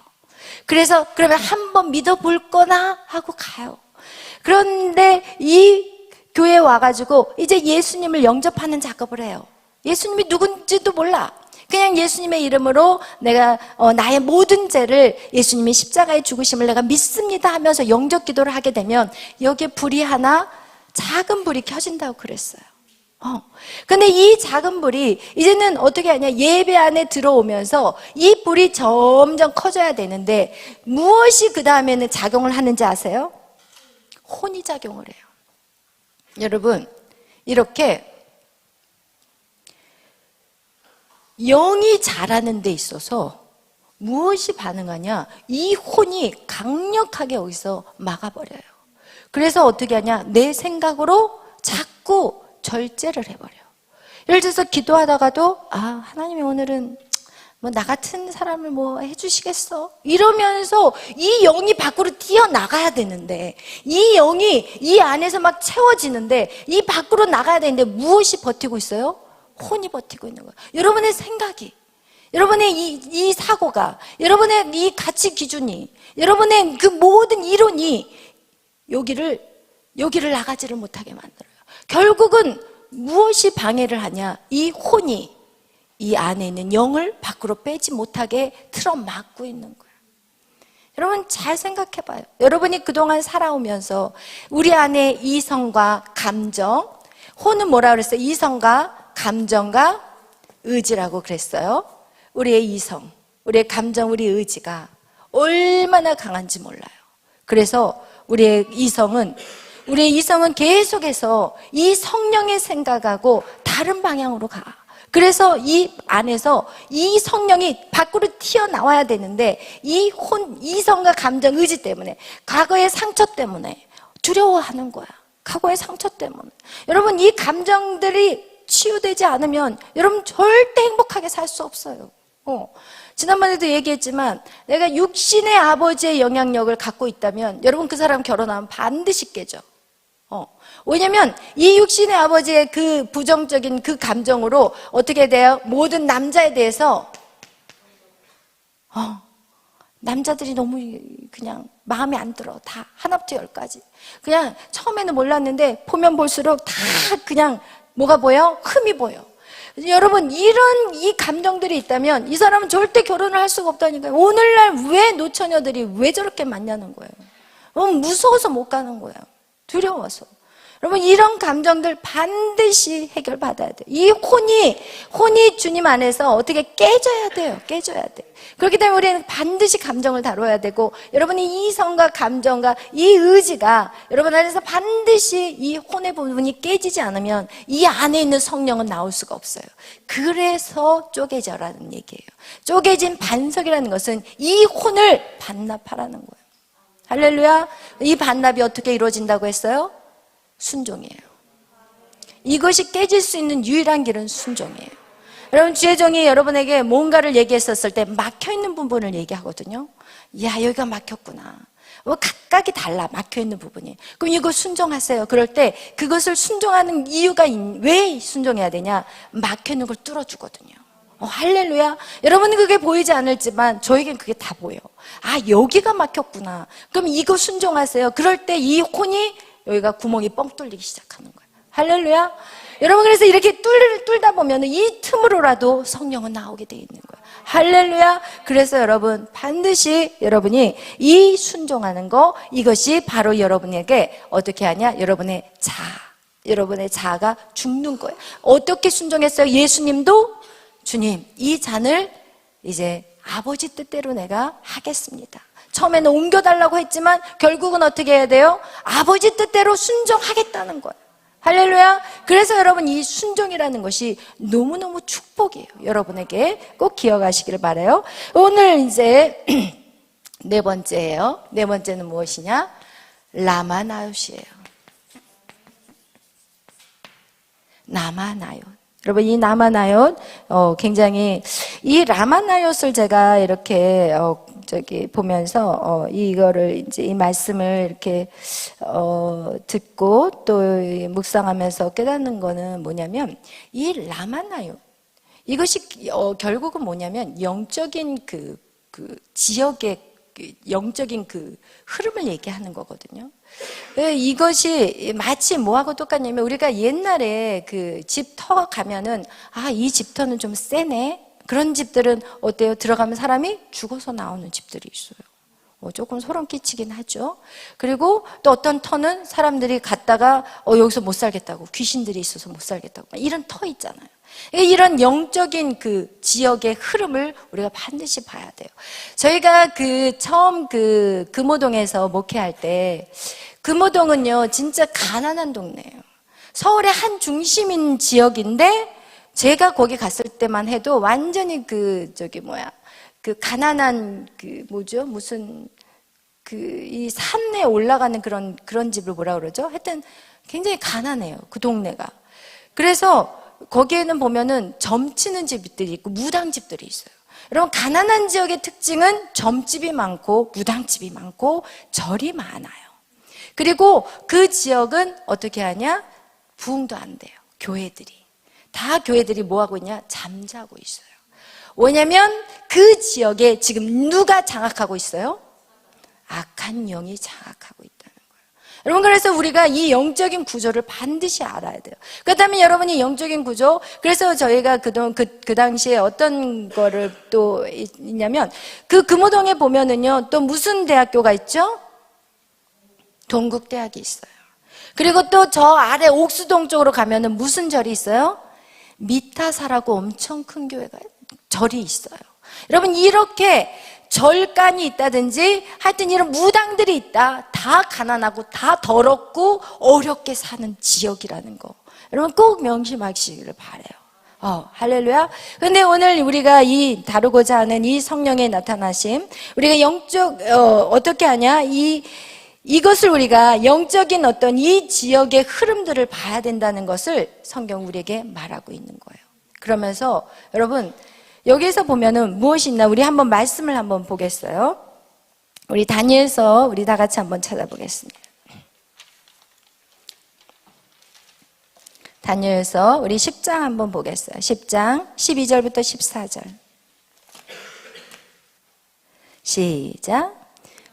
그래서 그러면 한번 믿어볼 거나 하고 가요. 그런데 이 교회에 와가지고 이제 예수님을 영접하는 작업을 해요. 예수님이 누군지도 몰라. 그냥 예수님의 이름으로 내가 나의 모든 죄를 예수님이 십자가의 죽으심을 내가 믿습니다 하면서 영접 기도를 하게 되면 여기에 불이 하나, 작은 불이 켜진다고 그랬어요. 근데 이 작은 불이 이제는 어떻게 하냐, 예배 안에 들어오면서 이 불이 점점 커져야 되는데 무엇이 그 다음에는 작용을 하는지 아세요? 혼이 작용을 해요. 여러분, 이렇게 영이 자라는 데 있어서 무엇이 반응하냐, 이 혼이 강력하게 여기서 막아버려요. 그래서 어떻게 하냐, 내 생각으로 자꾸 절제를 해버려요. 예를 들어서 기도하다가도 하나님이 오늘은 뭐 나 같은 사람을 뭐 해주시겠어? 이러면서 이 영이 밖으로 뛰어나가야 되는데, 이 영이 이 안에서 막 채워지는데 이 밖으로 나가야 되는데 무엇이 버티고 있어요? 혼이 버티고 있는 거예요. 여러분의 생각이, 여러분의 이 사고가, 여러분의 이 가치 기준이, 여러분의 그 모든 이론이 여기를 나가지를 못하게 만들어요. 결국은 무엇이 방해를 하냐, 이 혼이 이 안에 있는 영을 밖으로 빼지 못하게 틀어막고 있는 거예요. 여러분 잘 생각해 봐요. 여러분이 그동안 살아오면서 우리 안에 이성과 감정, 혼은 뭐라 그랬어요? 이성과 감정과 의지라고 그랬어요. 우리의 이성, 우리의 감정, 우리의 의지가 얼마나 강한지 몰라요. 그래서 우리의 이성은 계속해서 이 성령의 생각하고 다른 방향으로 가. 그래서 이 안에서 이 성령이 밖으로 튀어나와야 되는데 이 이성과 감정, 의지 때문에, 과거의 상처 때문에 두려워하는 거야. 과거의 상처 때문에. 여러분, 이 감정들이 치유되지 않으면 여러분 절대 행복하게 살 수 없어요. 지난번에도 얘기했지만 내가 육신의 아버지의 영향력을 갖고 있다면 여러분 그 사람 결혼하면 반드시 깨져. 왜냐면 이 육신의 아버지의 그 부정적인 그 감정으로 어떻게 돼요? 모든 남자에 대해서 남자들이 너무 그냥 마음에 안 들어. 다 하나부터 열까지. 그냥 처음에는 몰랐는데 보면 볼수록 다 그냥 뭐가 보여? 흠이 보여. 여러분, 이런 이 감정들이 있다면 이 사람은 절대 결혼을 할 수가 없다니까요. 오늘날 왜 노처녀들이 왜 저렇게 만나는 거예요? 무서워서 못 가는 거예요. 두려워서. 여러분, 이런 감정들 반드시 해결받아야 돼요. 이 혼이 주님 안에서 어떻게 깨져야 돼요. 깨져야 돼요. 그렇기 때문에 우리는 반드시 감정을 다뤄야 되고, 여러분의 이성과 감정과 이 의지가 여러분 안에서 반드시 이 혼의 부분이 깨지지 않으면 이 안에 있는 성령은 나올 수가 없어요. 그래서 쪼개져라는 얘기예요. 쪼개진 반석이라는 것은 이 혼을 반납하라는 거예요. 할렐루야. 이 반납이 어떻게 이루어진다고 했어요? 순종이에요. 이것이 깨질 수 있는 유일한 길은 순종이에요. 여러분, 주의 종이 여러분에게 뭔가를 얘기했었을 때 막혀있는 부분을 얘기하거든요. 야, 여기가 막혔구나. 각각이 달라, 막혀있는 부분이. 그럼 이거 순종하세요. 그럴 때 그것을 순종하는 이유가 왜 순종해야 되냐? 막혀있는 걸 뚫어주거든요. 할렐루야. 여러분은 그게 보이지 않을지만 저에겐 그게 다 보여. 여기가 막혔구나. 그럼 이거 순종하세요. 그럴 때 이 혼이 여기가 구멍이 뻥 뚫리기 시작하는 거예요. 할렐루야. 여러분, 그래서 이렇게 뚫다 보면 이 틈으로라도 성령은 나오게 돼 있는 거예요. 할렐루야. 그래서 여러분, 반드시 여러분이 이 순종하는 거, 이것이 바로 여러분에게 어떻게 하냐? 여러분의 자아가 죽는 거예요. 어떻게 순종했어요? 예수님도 주님, 이 잔을 이제 아버지 뜻대로 내가 하겠습니다. 처음에는 옮겨달라고 했지만 결국은 어떻게 해야 돼요? 아버지 뜻대로 순종하겠다는 거예요. 할렐루야. 그래서 여러분, 이 순종이라는 것이 너무너무 축복이에요. 여러분에게 꼭 기억하시기를 바라요. 오늘 이제 네 번째예요. 네 번째는 무엇이냐? 라마나요시예요. 라마나요. 여러분, 이 라마나요, 굉장히, 이 라마나요를 제가 이렇게, 보면서, 이거를 이제 이 말씀을 이렇게, 듣고 또 묵상하면서 깨닫는 거는 뭐냐면, 이 라마나요, 이것이, 결국은 뭐냐면, 영적인 그 지역의 영적인 그 흐름을 얘기하는 거거든요. 이것이 마치 뭐하고 똑같냐면, 우리가 옛날에 그 집터 가면은 이 집터는 좀 세네, 그런 집들은 어때요? 들어가면 사람이 죽어서 나오는 집들이 있어요. 조금 소름 끼치긴 하죠. 그리고 또 어떤 터는 사람들이 갔다가 여기서 못 살겠다고, 귀신들이 있어서 못 살겠다고, 이런 터 있잖아요. 이런 영적인 그 지역의 흐름을 우리가 반드시 봐야 돼요. 저희가 처음 금호동에서 목회할 때, 금호동은요 진짜 가난한 동네예요. 서울의 한 중심인 지역인데 제가 거기 갔을 때만 해도 완전히 가난한 무슨 이 산에 올라가는 그런 집을 뭐라 그러죠? 하여튼 굉장히 가난해요, 그 동네가. 그래서 거기에는 보면은 점치는 집들이 있고 무당집들이 있어요. 여러분, 가난한 지역의 특징은 점집이 많고 무당집이 많고 절이 많아요. 그리고 그 지역은 어떻게 하냐? 부흥도 안 돼요. 교회들이 뭐 하고 있냐? 잠자고 있어요. 왜냐면 그 지역에 지금 누가 장악하고 있어요? 악한 영이 장악하고 있다는 거예요. 여러분, 그래서 우리가 이 영적인 구조를 반드시 알아야 돼요. 그렇다면 여러분이 영적인 구조, 그래서 저희가 그 당시에 어떤 거를 또 있냐면, 그 금호동에 보면은요, 또 무슨 대학교가 있죠? 동국대학이 있어요. 그리고 또 저 아래 옥수동 쪽으로 가면은 무슨 절이 있어요? 미타사라고 엄청 큰 절이 있어요. 여러분, 이렇게 절간이 있다든지 하여튼 이런 무당들이 있다. 다 가난하고 다 더럽고 어렵게 사는 지역이라는 거, 여러분 꼭 명심하시기를 바라요. 할렐루야. 근데 오늘 우리가 다루고자 하는 이 성령의 나타나심, 우리가 어떻게 하냐? 이것을 우리가 영적인 어떤 이 지역의 흐름들을 봐야 된다는 것을 성경 우리에게 말하고 있는 거예요. 그러면서 여러분, 여기에서 보면은 무엇이 있나? 우리 한번 말씀을 한번 보겠어요. 우리 다니엘서 우리 다 같이 한번 찾아보겠습니다. 다니엘서 우리 10장 한번 보겠어요. 10장 12절부터 14절. 시작.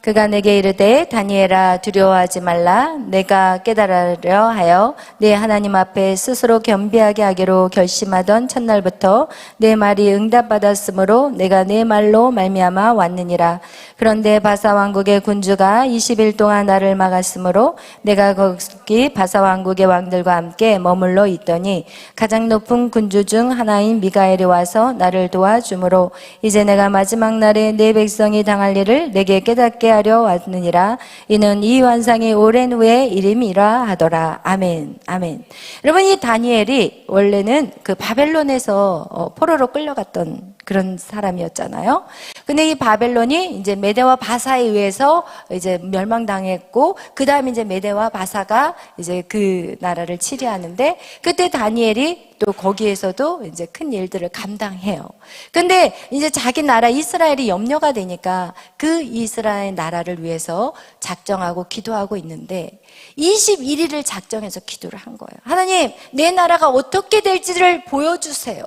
그가 내게 이르되 다니엘아 두려워하지 말라. 내가 깨달으려 하여 네 하나님 앞에 스스로 겸비하게 하기로 결심하던 첫날부터 내 말이 응답받았으므로 내가 네 말로 말미암아 왔느니라. 그런데 바사 왕국의 군주가 20일 동안 나를 막았으므로 내가 거기 바사 왕국의 왕들과 함께 머물러 있더니 가장 높은 군주 중 하나인 미가엘이 와서 나를 도와주므로 이제 내가 마지막 날에 네 백성이 당할 일을 내게 깨닫게 하려 왔느니라. 이는 이 환상이 오랜 후에 이름이라 하더라. 아멘. 아멘. 여러분, 이 다니엘이 원래는 그 바벨론에서 포로로 끌려갔던 그런 사람이었잖아요. 근데 이 바벨론이 이제 메대와 바사에 의해서 이제 멸망당했고, 그 다음에 이제 메대와 바사가 이제 그 나라를 치리하는데, 그때 다니엘이 또 거기에서도 이제 큰 일들을 감당해요. 근데 이제 자기 나라 이스라엘이 염려가 되니까 그 이스라엘 나라를 위해서 작정하고 기도하고 있는데 21일을 작정해서 기도를 한 거예요. 하나님, 내 나라가 어떻게 될지를 보여주세요.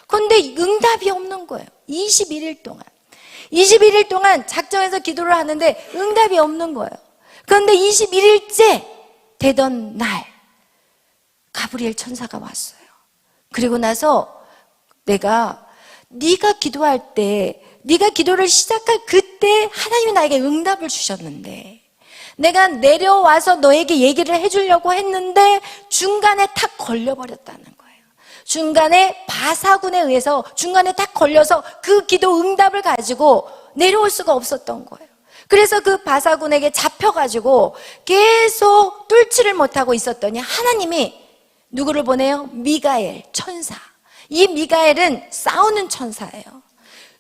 그런데 응답이 없는 거예요. 21일 동안 작정해서 기도를 하는데 응답이 없는 거예요. 그런데 21일째 되던 날 가브리엘 천사가 왔어요. 그리고 나서 네가 기도할 때, 네가 기도를 시작할 그때 하나님이 나에게 응답을 주셨는데, 내가 내려와서 너에게 얘기를 해주려고 했는데 중간에 탁 걸려버렸다는 거예요. 중간에 바사군에 의해서 중간에 탁 걸려서 그 기도 응답을 가지고 내려올 수가 없었던 거예요. 그래서 그 바사군에게 잡혀가지고 계속 뚫지를 못하고 있었더니 하나님이 누구를 보내요? 미가엘 천사. 이 미가엘은 싸우는 천사예요.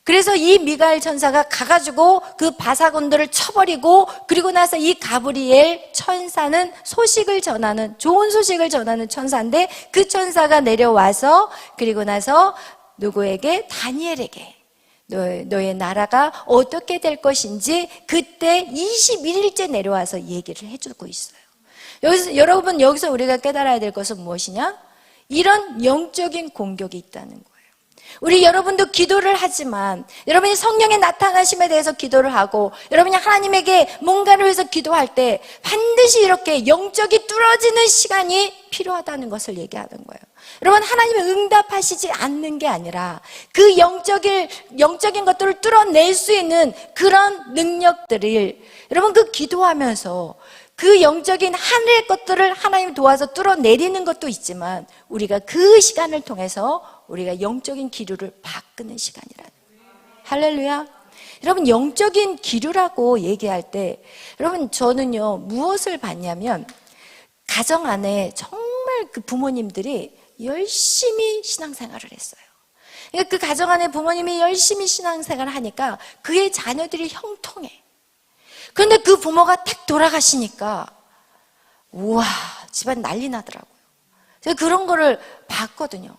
그래서 이 미가엘 천사가 가가지고 그 바사군들을 쳐버리고, 그리고 나서 이 가브리엘 천사는 좋은 소식을 전하는 천사인데, 그 천사가 내려와서 그리고 나서 누구에게? 다니엘에게 너의 나라가 어떻게 될 것인지 그때 21일째 내려와서 얘기를 해주고 있어요. 여기서 우리가 깨달아야 될 것은 무엇이냐? 이런 영적인 공격이 있다는 거예요. 여러분도 기도를 하지만, 여러분이 성령의 나타나심에 대해서 기도를 하고, 여러분이 하나님에게 뭔가를 위해서 기도할 때 반드시 이렇게 영적이 뚫어지는 시간이 필요하다는 것을 얘기하는 거예요. 여러분, 하나님이 응답하시지 않는 게 아니라 그 영적인 것들을 뚫어낼 수 있는 그런 능력들을 여러분 그 기도하면서 그 영적인 하늘의 것들을 하나님 도와서 뚫어내리는 것도 있지만 우리가 그 시간을 통해서 우리가 영적인 기류를 바꾸는 시간이라는 거예요. 할렐루야. 여러분, 영적인 기류라고 얘기할 때 여러분, 저는요 무엇을 봤냐면 가정 안에 정말 그 부모님들이 열심히 신앙생활을 했어요. 그러니까 그 가정 안에 부모님이 열심히 신앙생활을 하니까 그의 자녀들이 형통해. 그런데 그 부모가 딱 돌아가시니까 우와, 집안 난리 나더라고요. 제가 그런 거를 봤거든요.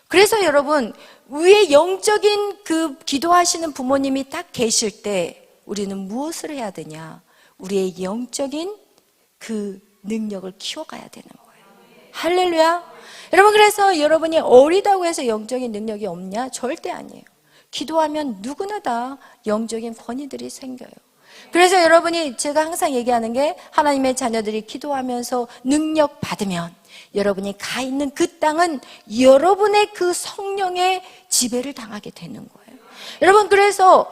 그래서 여러분, 위에 영적인 그 기도하시는 부모님이 딱 계실 때 우리는 무엇을 해야 되냐? 우리의 영적인 그 능력을 키워가야 되는 거예요. 할렐루야. 여러분, 그래서 여러분이 어리다고 해서 영적인 능력이 없냐? 절대 아니에요. 기도하면 누구나 다 영적인 권위들이 생겨요. 그래서 여러분이, 제가 항상 얘기하는 게, 하나님의 자녀들이 기도하면서 능력 받으면 여러분이 가 있는 그 땅은 여러분의 그 성령의 지배를 당하게 되는 거예요. 여러분, 그래서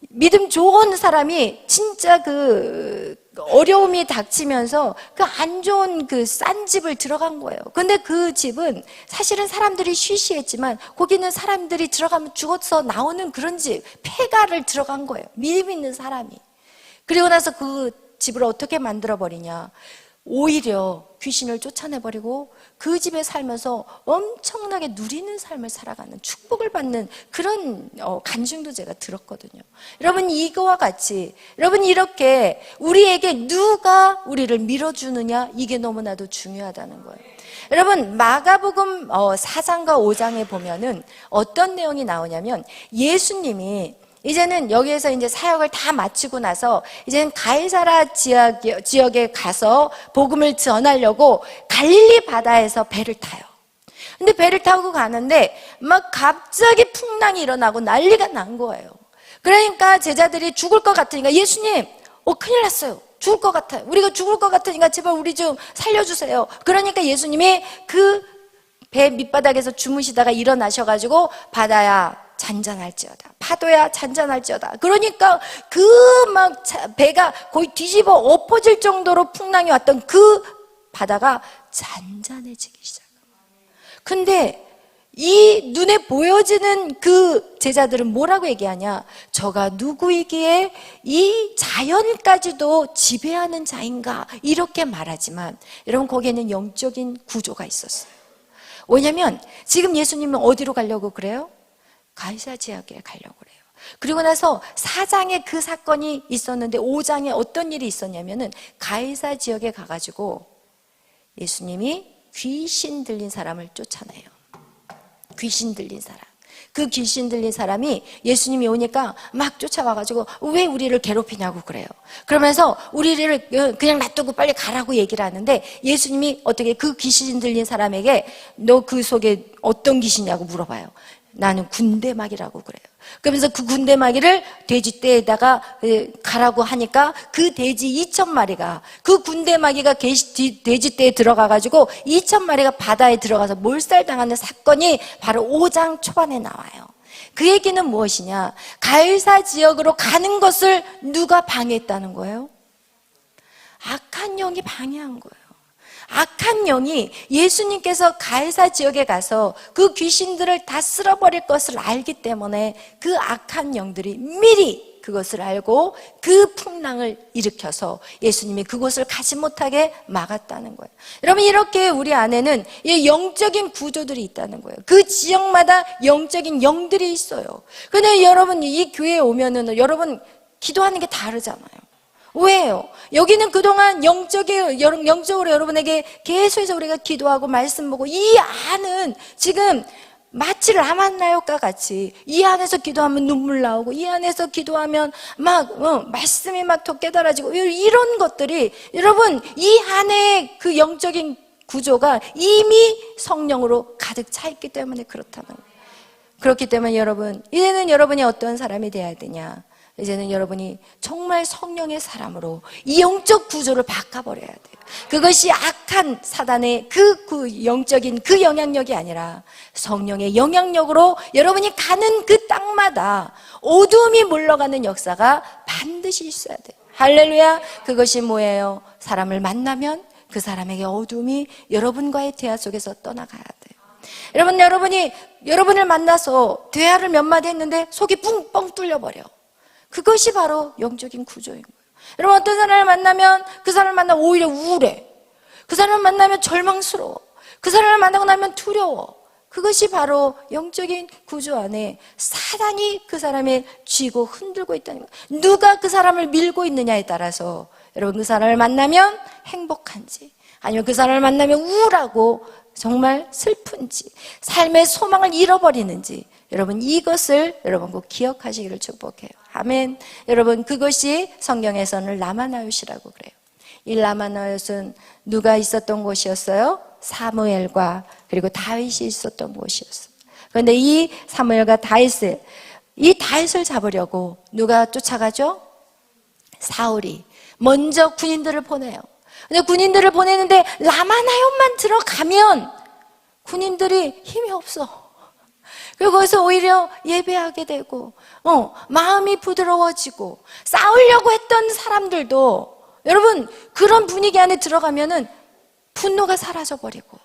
믿음 좋은 사람이 진짜 그 어려움이 닥치면서 그 안 좋은 그 싼 집을 들어간 거예요. 근데 그 집은 사실은 사람들이 쉬쉬했지만 거기는 사람들이 들어가면 죽어서 나오는 그런 집, 폐가를 들어간 거예요. 믿음 있는 사람이. 그리고 나서 그 집을 어떻게 만들어버리냐, 오히려 귀신을 쫓아내버리고 그 집에 살면서 엄청나게 누리는 삶을 살아가는, 축복을 받는 그런 간증도 제가 들었거든요. 여러분, 이거와 같이 여러분, 이렇게 우리에게 누가 우리를 밀어주느냐, 이게 너무나도 중요하다는 거예요. 여러분, 마가복음 4장과 5장에 보면은 어떤 내용이 나오냐면, 예수님이 이제는 여기에서 이제 사역을 다 마치고 나서 이제는 가이사라 지역에 가서 복음을 전하려고 갈릴리 바다에서 배를 타요. 근데 배를 타고 가는데 막 갑자기 풍랑이 일어나고 난리가 난 거예요. 그러니까 제자들이 죽을 것 같으니까, 예수님, 큰일 났어요. 죽을 것 같아요. 우리가 죽을 것 같으니까 제발 우리 좀 살려주세요. 그러니까 예수님이 그 배 밑바닥에서 주무시다가 일어나셔가지고, 바다야 잔잔할지어다, 파도야 잔잔할지어다. 그러니까 그 막 배가 거의 뒤집어 엎어질 정도로 풍랑이 왔던 그 바다가 잔잔해지기 시작합니다. 근데 이 눈에 보여지는 그 제자들은 뭐라고 얘기하냐? 저가 누구이기에 이 자연까지도 지배하는 자인가? 이렇게 말하지만 여러분, 거기에는 영적인 구조가 있었어요. 왜냐면 지금 예수님은 어디로 가려고 그래요? 가이사 지역에 가려고 그래요. 그리고 나서 4장에 그 사건이 있었는데 5장에 어떤 일이 있었냐면은, 가이사 지역에 가가지고 예수님이 귀신 들린 사람을 쫓아내요. 귀신 들린 사람. 그 귀신 들린 사람이 예수님이 오니까 막 쫓아와가지고 왜 우리를 괴롭히냐고 그래요. 그러면서 우리를 그냥 놔두고 빨리 가라고 얘기를 하는데, 예수님이 어떻게 그 귀신 들린 사람에게 너 그 속에 어떤 귀신이냐고 물어봐요. 나는 군대마귀라고 그래요. 그러면서 그 군대마귀를 돼지떼에다가 가라고 하니까 그 돼지 2,000마리가, 그 군대마귀가 돼지떼에 들어가가지고 2,000마리가 바다에 들어가서 몰살당하는 사건이 바로 5장 초반에 나와요. 그 얘기는 무엇이냐? 가이사 지역으로 가는 것을 누가 방해했다는 거예요? 악한 영이 방해한 거예요. 악한 영이, 예수님께서 가이사 지역에 가서 그 귀신들을 다 쓸어버릴 것을 알기 때문에 그 악한 영들이 미리 그것을 알고 그 풍랑을 일으켜서 예수님이 그곳을 가지 못하게 막았다는 거예요. 여러분, 이렇게 우리 안에는 영적인 구조들이 있다는 거예요. 그 지역마다 영적인 영들이 있어요. 근데 여러분, 이 교회에 오면은 여러분 기도하는 게 다르잖아요. 왜요? 여기는 그동안 영적으로 여러분에게 계속해서 우리가 기도하고 말씀 보고, 이 안은 지금 마치 라만나요과 같이 이 안에서 기도하면 눈물 나오고, 이 안에서 기도하면 막 말씀이 막 더 깨달아지고, 이런 것들이 여러분, 이 안에 그 영적인 구조가 이미 성령으로 가득 차 있기 때문에 그렇다는 거예요. 그렇기 때문에 여러분, 이제는 여러분이 어떤 사람이 돼야 되냐? 이제는 여러분이 정말 성령의 사람으로 이 영적 구조를 바꿔버려야 돼요. 그것이 악한 사단의 그 영적인 그 영향력이 아니라 성령의 영향력으로 여러분이 가는 그 땅마다 어둠이 물러가는 역사가 반드시 있어야 돼요. 할렐루야. 그것이 뭐예요? 사람을 만나면 그 사람에게 어둠이 여러분과의 대화 속에서 떠나가야 돼요. 여러분이 여러분을 만나서 대화를 몇 마디 했는데 속이 뿡뻥 뚫려버려. 그것이 바로 영적인 구조인 거예요. 여러분, 어떤 사람을 만나면 그 사람을 만나면 오히려 우울해. 그 사람을 만나면 절망스러워. 그 사람을 만나고 나면 두려워. 그것이 바로 영적인 구조 안에 사단이 그 사람을 쥐고 흔들고 있다는 거예요. 누가 그 사람을 밀고 있느냐에 따라서 여러분 그 사람을 만나면 행복한지, 아니면 그 사람을 만나면 우울하고 정말 슬픈지, 삶의 소망을 잃어버리는지, 여러분 이것을 여러분 꼭 기억하시기를 축복해요. 아멘. 여러분, 그것이 성경에서는 라마나웃이라고 그래요. 이 라마나웃은 누가 있었던 곳이었어요? 사무엘과 그리고 다윗이 있었던 곳이었어요. 그런데 이 사무엘과 이 다윗을 잡으려고 누가 쫓아가죠? 사울이 먼저 군인들을 보내요. 근데 군인들을 보내는데 라마나웃만 들어가면 군인들이 힘이 없어. 그리고 거기서 오히려 예배하게 되고 마음이 부드러워지고, 싸우려고 했던 사람들도 여러분 그런 분위기 안에 들어가면은 분노가 사라져버리고,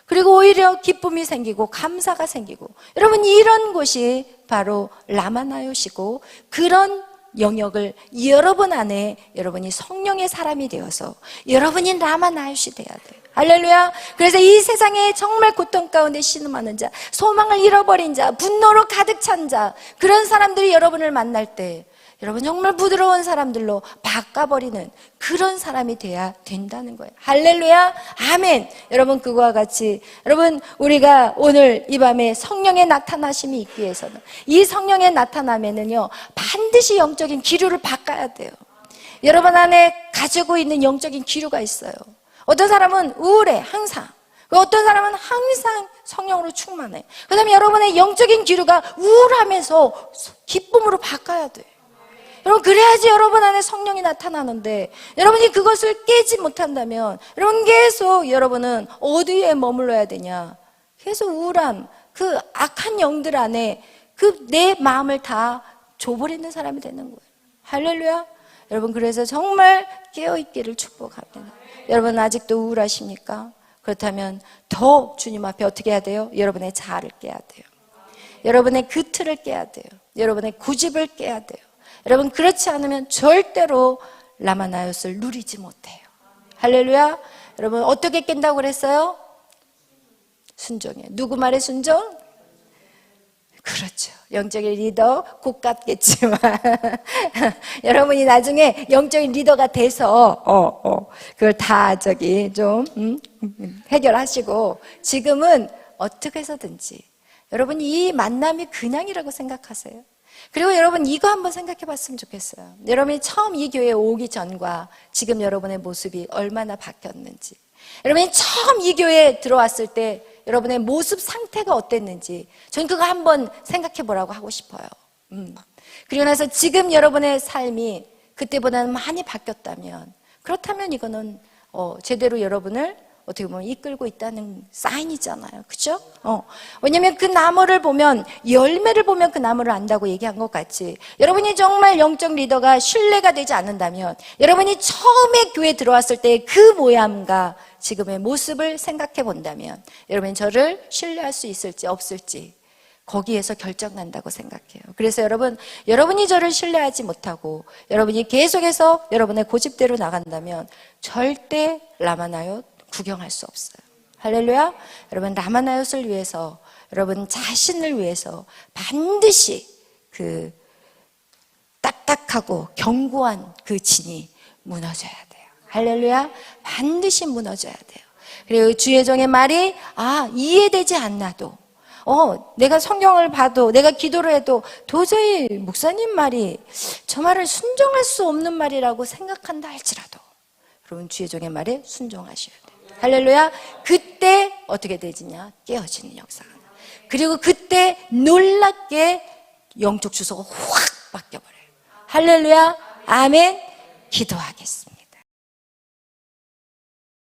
그리고 오히려 기쁨이 생기고 감사가 생기고, 여러분 이런 곳이 바로 라마나웃이고, 그런 영역을 여러분 안에 여러분이 성령의 사람이 되어서 여러분이 라마나웃이 돼야 돼요. 할렐루야. 그래서 이 세상에 정말 고통 가운데 신음하는 자, 소망을 잃어버린 자, 분노로 가득 찬 자, 그런 사람들이 여러분을 만날 때 여러분 정말 부드러운 사람들로 바꿔버리는 그런 사람이 돼야 된다는 거예요. 할렐루야. 아멘. 여러분 그거와 같이 여러분 우리가 오늘 이 밤에 성령의 나타나심이 있기 위해서는, 이 성령의 나타남에는요 반드시 영적인 기류를 바꿔야 돼요. 여러분 안에 가지고 있는 영적인 기류가 있어요. 어떤 사람은 우울해 항상, 어떤 사람은 항상 성령으로 충만해. 그 다음에 여러분의 영적인 기류가 우울하면서 기쁨으로 바꿔야 돼. 여러분 그래야지 여러분 안에 성령이 나타나는데, 여러분이 그것을 깨지 못한다면 여러분 계속 여러분은 어디에 머물러야 되냐? 계속 우울한 그 악한 영들 안에 그 내 마음을 다 줘버리는 사람이 되는 거예요. 할렐루야. 여러분 그래서 정말 깨어있기를 축복합니다. 여러분 아직도 우울하십니까? 그렇다면 더 주님 앞에 어떻게 해야 돼요? 여러분의 자아를 깨야 돼요. 여러분의 그 틀을 깨야 돼요. 여러분의 고집을 깨야 돼요. 여러분 그렇지 않으면 절대로 라마나웃을 누리지 못해요. 할렐루야. 여러분 어떻게 깬다고 그랬어요? 순종해. 누구 말에 순종? 그렇죠. 영적인 리더 곧 같겠지만 여러분이 나중에 영적인 리더가 돼서 그걸 다 좀 해결하시고, 지금은 어떻게 해서든지 여러분 이 만남이 그냥이라고 생각하세요. 그리고 여러분 이거 한번 생각해 봤으면 좋겠어요. 여러분이 처음 이 교회에 오기 전과 지금 여러분의 모습이 얼마나 바뀌었는지, 여러분이 처음 이 교회에 들어왔을 때 여러분의 모습 상태가 어땠는지 저는 그거 한번 생각해 보라고 하고 싶어요. 그리고 나서 지금 여러분의 삶이 그때보다는 많이 바뀌었다면, 그렇다면 이거는 제대로 여러분을 어떻게 보면 이끌고 있다는 사인이잖아요. 그렇죠? 왜냐하면 그 나무를 보면, 열매를 보면 그 나무를 안다고 얘기한 것 같이, 여러분이 정말 영적 리더가 신뢰가 되지 않는다면, 여러분이 처음에 교회에 들어왔을 때 그 모양과 지금의 모습을 생각해 본다면 여러분이 저를 신뢰할 수 있을지 없을지 거기에서 결정난다고 생각해요. 그래서 여러분이 저를 신뢰하지 못하고 여러분이 계속해서 여러분의 고집대로 나간다면 절대 라마나웃 구경할 수 없어요. 할렐루야. 여러분 라마나웃을 위해서, 여러분 자신을 위해서 반드시 그 딱딱하고 견고한 그 진이 무너져야 돼요. 할렐루야. 반드시 무너져야 돼요. 그리고 주의 종의 말이 이해되지 않나도, 내가 성경을 봐도, 내가 기도를 해도 도저히 목사님 말이 저 말을 순종할 수 없는 말이라고 생각한다 할지라도 여러분 주의 종의 말에 순종하셔야 돼요. 할렐루야. 그때 어떻게 되지냐? 깨어지는 역사가. 그리고 그때 놀랍게 영적 주소가 확 바뀌어버려요. 할렐루야. 아멘. 기도하겠습니다.